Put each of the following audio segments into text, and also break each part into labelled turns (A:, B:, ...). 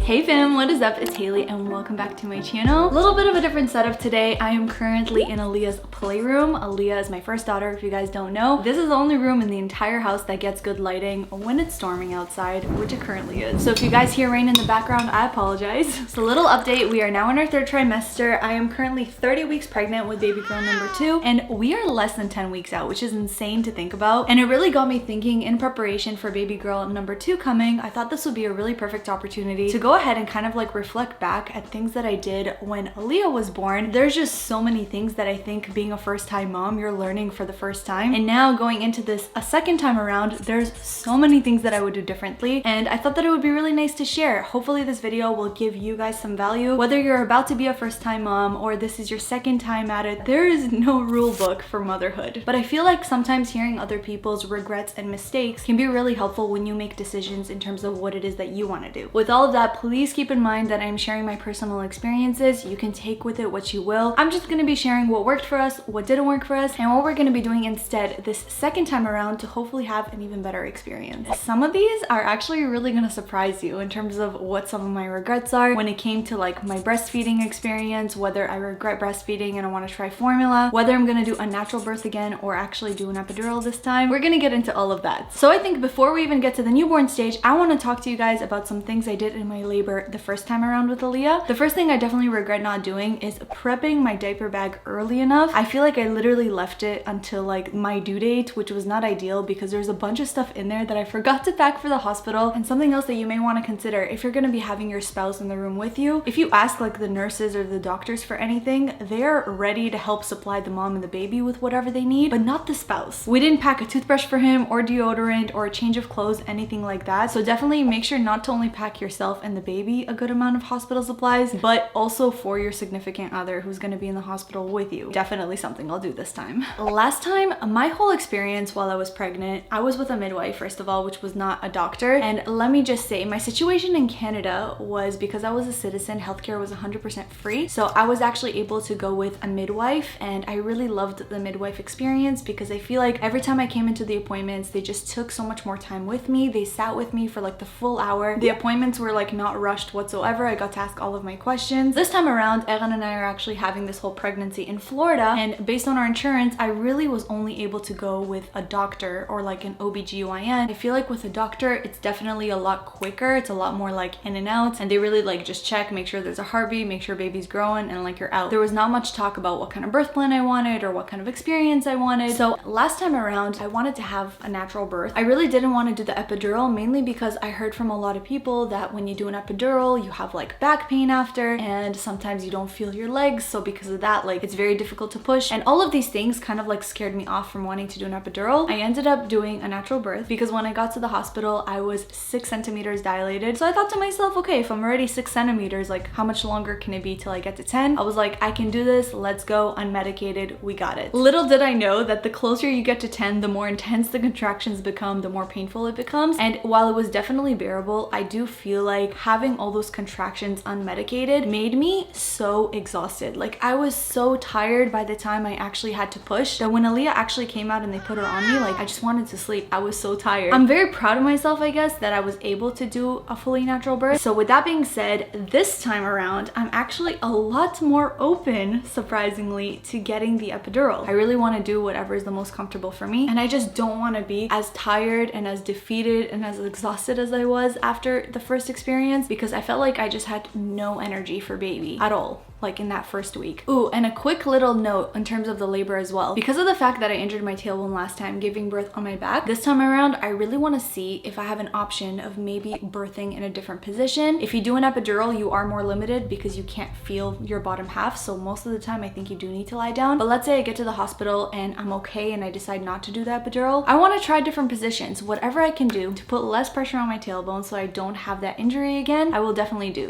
A: Hey fam, what is up? It's Haley and welcome back to my channel. A little bit of a different setup today. I am currently in Aaliyah's playroom. Aaliyah is my first daughter, if you guys don't know. This is the only room in the entire house that gets good lighting when it's storming outside, which it currently is. So if you guys hear rain in the background, I apologize. So a little update, we are now in our third trimester. I am currently 30 weeks pregnant with baby girl number 2, and we are less than 10 weeks out, which is insane to think about. And it really got me thinking in preparation for baby girl number 2 coming. I thought this would be a really perfect opportunity to go ahead and kind of like reflect back at things that I did when Aaliyah was born. There's just so many things that I think being a first-time mom, you're learning for the first time. And now going into this a second time around, there's so many things that I would do differently. And I thought that it would be really nice to share. Hopefully this video will give you guys some value. Whether you're about to be a first-time mom or this is your second time at it, there is no rule book for motherhood. But I feel like sometimes hearing other people's regrets and mistakes can be really helpful when you make decisions in terms of what it is that you want to do. With all of that, please keep in mind that I'm sharing my personal experiences. You can take with it what you will. I'm just going to be sharing what worked for us, what didn't work for us, and what we're going to be doing instead this second time around to hopefully have an even better experience. Some of these are actually really going to surprise you in terms of what some of my regrets are when it came to like my breastfeeding experience, whether I regret breastfeeding and I want to try formula, whether I'm going to do a natural birth again or actually do an epidural this time. We're going to get into all of that. So I think before we even get to the newborn stage, I want to talk to you guys about some things I did in my labor the first time around with Aaliyah. The first thing I definitely regret not doing is prepping my diaper bag early enough. I feel like I literally left it until like my due date, which was not ideal because there's a bunch of stuff in there that I forgot to pack for the hospital. And something else that you may want to consider if you're going to be having your spouse in the room with you, if you ask like the nurses or the doctors for anything, they're ready to help supply the mom and the baby with whatever they need, but not the spouse. We didn't pack a toothbrush for him or deodorant or a change of clothes, anything like that. So definitely make sure not to only pack yourself and the baby a good amount of hospital supplies, but also for your significant other who's going to be in the hospital with you. Definitely something I'll do this time. Last time, my whole experience while I was pregnant, I was with a midwife, first of all, which was not a doctor. And let me just say, my situation in Canada was because I was a citizen, healthcare was 100% free. So I was actually able to go with a midwife, and I really loved the midwife experience because I feel like every time I came into the appointments, they just took so much more time with me. They sat with me for like the full hour. The appointments were like not rushed whatsoever. I got to ask all of my questions. This time around, Erin and I are actually having this whole pregnancy in Florida, and based on our insurance, I really was only able to go with a doctor or like an OBGYN. I feel like with a doctor, it's definitely a lot quicker. It's a lot more like in and out, and they really like just check, make sure there's a heartbeat, make sure baby's growing, and like you're out. There was not much talk about what kind of birth plan I wanted or what kind of experience I wanted. So last time around, I wanted to have a natural birth. I really didn't want to do the epidural, mainly because I heard from a lot of people that when you do an epidural, you have like back pain after, and sometimes you don't feel your legs, so because of that, like it's very difficult to push, and all of these things kind of like scared me off from wanting to do an epidural. I ended up doing a natural birth because when I got to the hospital, I was 6 centimeters dilated. So I thought to myself, okay, if I'm already 6 centimeters, like how much longer can it be till I get to 10? I was like, I can do this, let's go, unmedicated, we got it. Little did I know that the closer you get to 10, the more intense the contractions become, the more painful it becomes. And while it was definitely bearable, I do feel like having all those contractions unmedicated made me so exhausted. Like I was so tired by the time I actually had to push that when Aaliyah actually came out and they put her on me, like I just wanted to sleep. I was so tired. I'm very proud of myself, I guess, that I was able to do a fully natural birth. So with that being said, this time around, I'm actually a lot more open, surprisingly, to getting the epidural. I really want to do whatever is the most comfortable for me, and I just don't want to be as tired and as defeated and as exhausted as I was after the first experience, because I felt like I just had no energy for baby at all, like in that first week. Ooh, and a quick little note in terms of the labor as well. Because of the fact that I injured my tailbone last time giving birth on my back, this time around, I really want to see if I have an option of maybe birthing in a different position. If you do an epidural, you are more limited because you can't feel your bottom half. So most of the time, I think you do need to lie down. But let's say I get to the hospital and I'm okay and I decide not to do the epidural. I want to try different positions. Whatever I can do to put less pressure on my tailbone so I don't have that injury again, I will definitely do.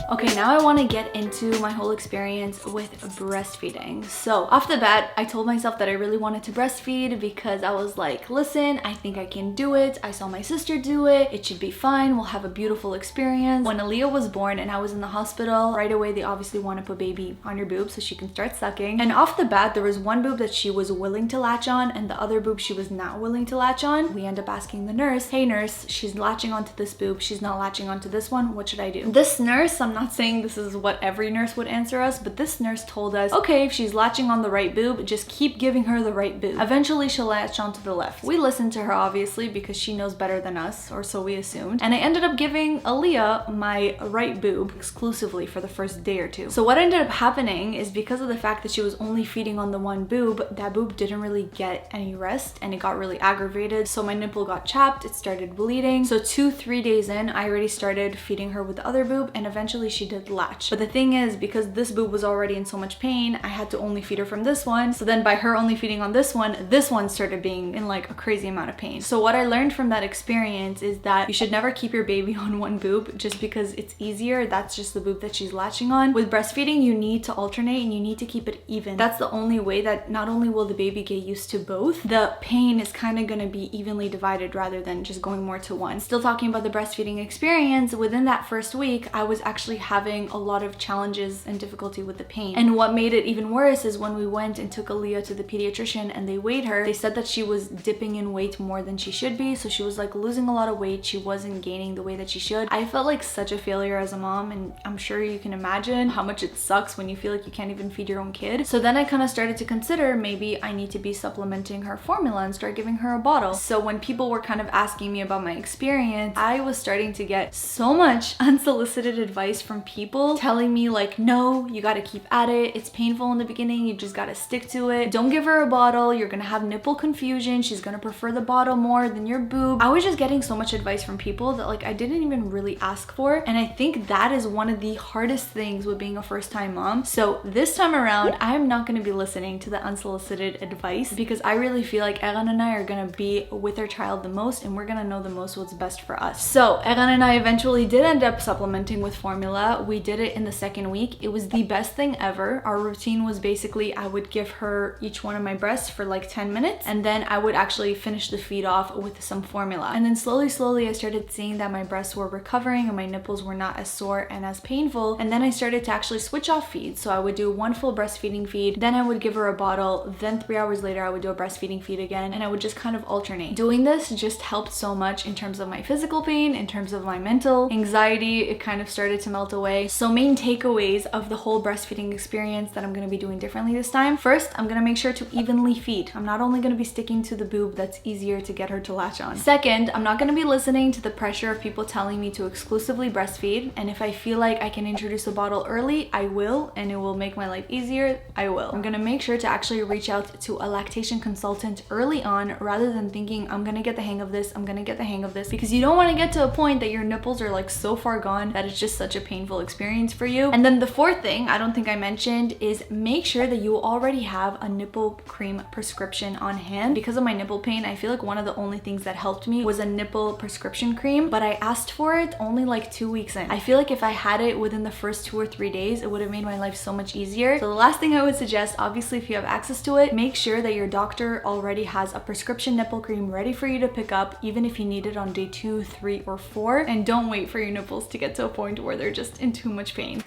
A: Okay, now I want to get into my whole experience with breastfeeding. So off the bat, I told myself that I really wanted to breastfeed because I was like, listen, I think I can do it. I saw my sister do it. It should be fine. We'll have a beautiful experience. When Aaliyah was born and I was in the hospital, right away they obviously want to put baby on your boob so she can start sucking. And off the bat, there was one boob that she was willing to latch on and the other boob she was not willing to latch on. We end up asking the nurse, hey nurse, she's latching onto this boob. She's not latching onto this one. What should I do? This nurse, I'm not saying this is what every nurse would answer us, but this nurse told us, okay, if she's latching on the right boob, just keep giving her the right boob. Eventually she'll latch onto the left. We listened to her obviously because she knows better than us, or so we assumed. And I ended up giving Aaliyah my right boob exclusively for the first day or two. So what ended up happening is because of the fact that she was only feeding on the one boob, that boob didn't really get any rest and it got really aggravated. So my nipple got chapped, it started bleeding. So 2-3 days in, I already started feeding her with the other boob and eventually she did latch. But the thing is, because this boob was already in so much pain, I had to only feed her from this one. So then by her only feeding on this one started being in like a crazy amount of pain. So what I learned from that experience is that you should never keep your baby on one boob just because it's easier. That's just the boob that she's latching on. With breastfeeding, you need to alternate and you need to keep it even. That's the only way that not only will the baby get used to both, the pain is kind of going to be evenly divided rather than just going more to one. Still talking about the breastfeeding experience, within that first week, I was actually having a lot of challenges and difficulty with the pain. And what made it even worse is when we went and took Aaliyah to the pediatrician and they weighed her, they said that she was dipping in weight more than she should be. So she was like losing a lot of weight. She wasn't gaining the way that she should. I felt like such a failure as a mom, and I'm sure you can imagine how much it sucks when you feel like you can't even feed your own kid. So then I kind of started to consider maybe I need to be supplementing her formula and start giving her a bottle. So when people were kind of asking me about my experience, I was starting to get so much unsolicited advice from people telling me like, no, you got to keep at it. It's painful in the beginning. You just got to stick to it. Don't give her a bottle. You're going to have nipple confusion. She's going to prefer the bottle more than your boob. I was just getting so much advice from people that like I didn't even really ask for. And I think that is one of the hardest things with being a first-time mom. So this time around, I'm not going to be listening to the unsolicited advice because I really feel like Eran and I are going to be with our child the most and we're going to know the most what's best for us. So Eran and I eventually did end up supplementing with formula. We did it in the second week. It was the best thing ever. Our routine was basically I would give her each one of my breasts for like 10 minutes and then I would actually finish the feed off with some formula. And then slowly I started seeing that my breasts were recovering and my nipples were not as sore and as painful. And then I started to actually switch off feeds. So I would do one full breastfeeding feed, then I would give her a bottle, then 3 hours later I would do a breastfeeding feed again, and I would just kind of alternate. Doing this just helped so much in terms of my physical pain, in terms of my mental anxiety. It kind of started to melt away. So main takeaways of the whole breastfeeding experience that I'm going to be doing differently this time. First, I'm going to make sure to evenly feed. I'm not only going to be sticking to the boob that's easier to get her to latch on. Second, I'm not going to be listening to the pressure of people telling me to exclusively breastfeed, and if I feel like I can introduce a bottle early, I will, and it will make my life easier, I will. I'm going to make sure to actually reach out to a lactation consultant early on rather than thinking I'm going to get the hang of this, I'm going to get the hang of this, because you don't want to get to a point that your nipples are like so far gone that it's just such a painful experience for you. And then the fourth thing I don't think I mentioned is make sure that you already have a nipple cream prescription on hand. Because of my nipple pain, I feel like one of the only things that helped me was a nipple prescription cream, but I asked for it only like 2 weeks in. I feel like if I had it within the first 2 or 3 days, it would have made my life so much easier. So the last thing I would suggest, obviously if you have access to it, make sure that your doctor already has a prescription nipple cream ready for you to pick up, even if you need it on day 2, 3, or 4, and don't wait for your nipples to get to a point where they're just in too much pain.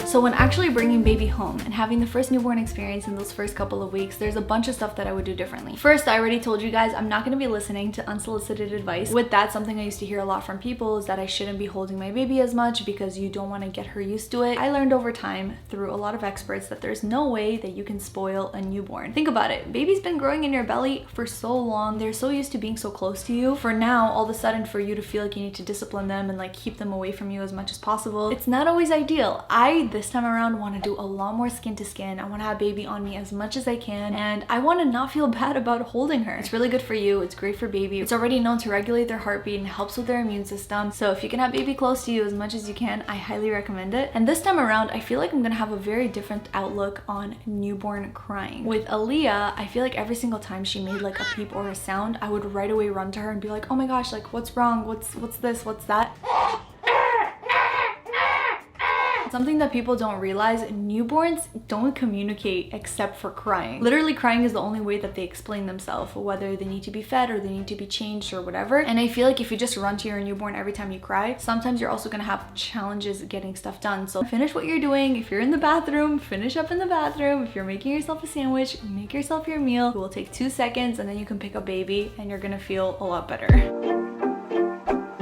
A: So when actually bringing baby home and having the first newborn experience in those first couple of weeks, there's a bunch of stuff that I would do differently. First, I already told you guys I'm not going to be listening to unsolicited advice. With that, something I used to hear a lot from people is that I shouldn't be holding my baby as much because you don't want to get her used to it. I learned over time through a lot of experts that there's no way that you can spoil a newborn. Think about it. Baby's been growing in your belly for so long. They're so used to being so close to you. For now, all of a sudden, for you to feel like you need to discipline them and like keep them away from you as much as possible, it's not always ideal. This time around want to do a lot more skin to skin. I want to have baby on me as much as I can, and I want to not feel bad about holding her. It's really good for you. It's great for baby. It's already known to regulate their heartbeat and helps with their immune system. So if you can have baby close to you as much as you can, I highly recommend it. And this time around, I feel like I'm gonna have a very different outlook on newborn crying. With Aaliyah, I feel like every single time she made like a peep or a sound, I would right away run to her and be like, oh my gosh, like what's wrong? What's this? What's that? Something that people don't realize, newborns don't communicate except for crying. Literally crying is the only way that they explain themselves, whether they need to be fed or they need to be changed or whatever. And I feel like if you just run to your newborn every time you cry, sometimes you're also gonna have challenges getting stuff done. So finish what you're doing. If you're in the bathroom, finish up in the bathroom. If you're making yourself a sandwich, make yourself your meal. It will take 2 seconds and then you can pick up baby and you're gonna feel a lot better.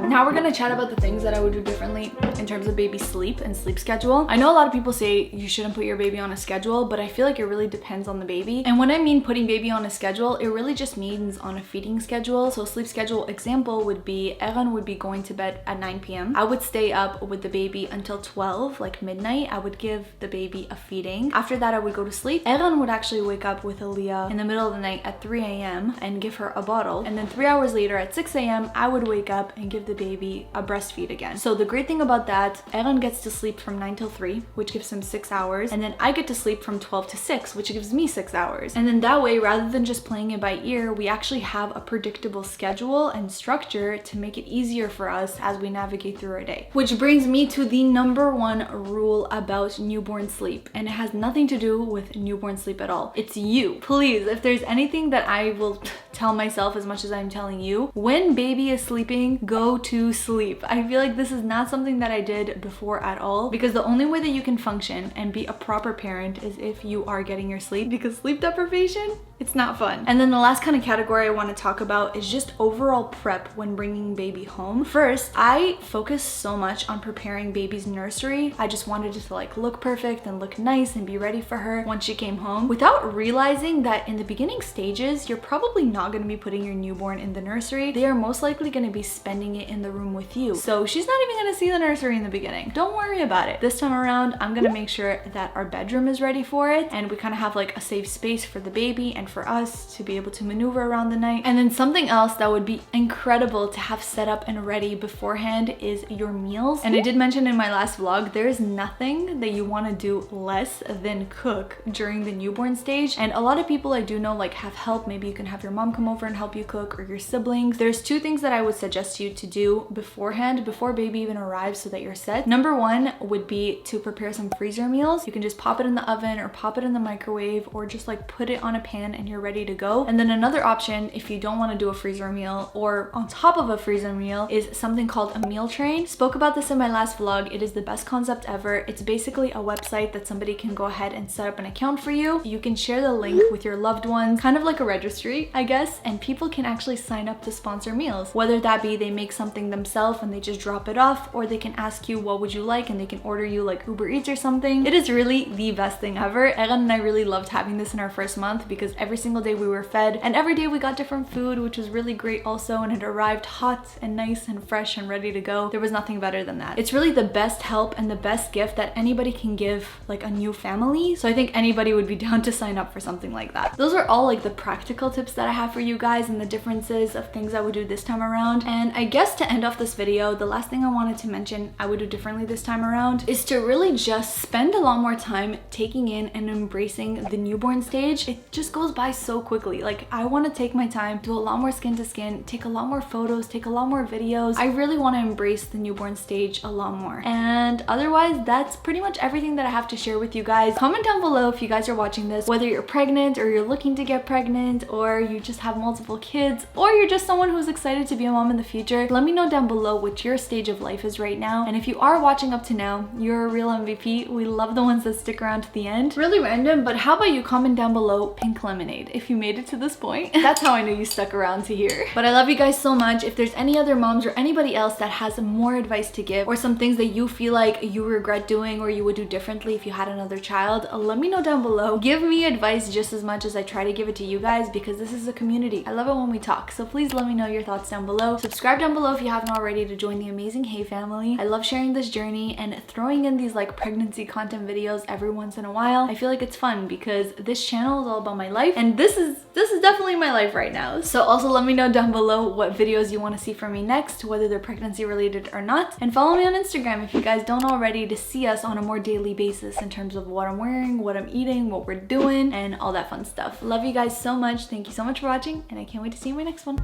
A: Now we're gonna chat about the things that I would do differently in terms of baby sleep and sleep schedule. I know a lot of people say you shouldn't put your baby on a schedule, but I feel like it really depends on the baby. And when I mean putting baby on a schedule, it really just means on a feeding schedule. So sleep schedule example would be Eran would be going to bed at 9 p.m. I would stay up with the baby until 12, like midnight. I would give the baby a feeding. After that, I would go to sleep. Eran would actually wake up with Aaliyah in the middle of the night at 3 a.m. and give her a bottle. And then 3 hours later at 6 a.m., I would wake up and give the baby a breastfeed again. So the great thing about that, Eran gets to sleep from 9 till 3, which gives him 6 hours. And then I get to sleep from 12 to 6, which gives me 6 hours. And then that way, rather than just playing it by ear, we actually have a predictable schedule and structure to make it easier for us as we navigate through our day. Which brings me to the #1 rule about newborn sleep. And it has nothing to do with newborn sleep at all. It's you. Please, if there's anything that I will tell myself as much as I'm telling you, when baby is sleeping, go to sleep. I feel like this is not something that I did before at all, because the only way that you can function and be a proper parent is if you are getting your sleep, because sleep deprivation, it's not fun. And then the last kind of category I want to talk about is just overall prep when bringing baby home. First, I focused so much on preparing baby's nursery. I just wanted it to like look perfect and look nice and be ready for her once she came home, without realizing that in the beginning stages, you're probably not going to be putting your newborn in the nursery. They are most likely going to be spending it in the room with you. So she's not even going to see the nursery in the beginning. Don't worry about it. This time around, I'm going to make sure that our bedroom is ready for it and we kind of have like a safe space for the baby and for us to be able to maneuver around the night. And then something else that would be incredible to have set up and ready beforehand is your meals. And I did mention in my last vlog, there is nothing that you want to do less than cook during the newborn stage. And a lot of people I do know like have help. Maybe you can have your mom come over and help you cook, or your siblings. There's 2 things that I would suggest you to do beforehand, before baby even arrives, so that you're set. #1 would be to prepare some freezer meals. You can just pop it in the oven or pop it in the microwave, or just like put it on a pan and you're ready to go. And then another option, if you don't want to do a freezer meal or on top of a freezer meal, is something called a meal train. Spoke about this in my last vlog. It is the best concept ever. It's basically a website that somebody can go ahead and set up an account for you. You can share the link with your loved ones, kind of like a registry, I guess, and people can actually sign up to sponsor meals. Whether that be they make something themselves and they just drop it off, or they can ask you what would you like and they can order you like Uber Eats or something. It is really the best thing ever. Eran and I really loved having this in our first month because every single day we were fed and every day we got different food, which was really great also, and it arrived hot and nice and fresh and ready to go. There was nothing better than that. It's really the best help and the best gift that anybody can give like a new family. So I think anybody would be down to sign up for something like that. Those are all like the practical tips that I have for you guys and the differences of things I would do this time around. And I guess to end off this video, the last thing I wanted to mention I would do differently this time around is to really just spend a lot more time taking in and embracing the newborn stage. It just goes by so quickly. Like, I want to take my time, do a lot more skin to skin, take a lot more photos, take a lot more videos. I really want to embrace the newborn stage a lot more. And otherwise, that's pretty much everything that I have to share with you guys. Comment down below if you guys are watching this, whether you're pregnant or you're looking to get pregnant, or you just have multiple kids, or you're just someone who's excited to be a mom in the future. Let me know down below what your stage of life is right now. And if you are watching up to now, you're a real MVP. We love the ones that stick around to the end. Really random, but how about you comment down below pink lemonade if you made it to this point? That's how I know you stuck around to here. But I love you guys so much. If there's any other moms or anybody else that has more advice to give, or some things that you feel like you regret doing or you would do differently if you had another child, let me know down below. Give me advice just as much as I try to give it to you guys, because this is a community. I love it when we talk. So please let me know your thoughts down below. Subscribe down below if you haven't already to join the amazing Hey family. I love sharing this journey and throwing in these like pregnancy content videos every once in a while. I feel like it's fun because this channel is all about my life, and this is definitely my life right now. So also let me know down below what videos you want to see from me next, whether they're pregnancy related or not. And follow me on Instagram if you guys don't already, to see us on a more daily basis in terms of what I'm wearing, what I'm eating, what we're doing, and all that fun stuff. Love you guys so much. Thank you so much for watching, and I can't wait to see you in my next one.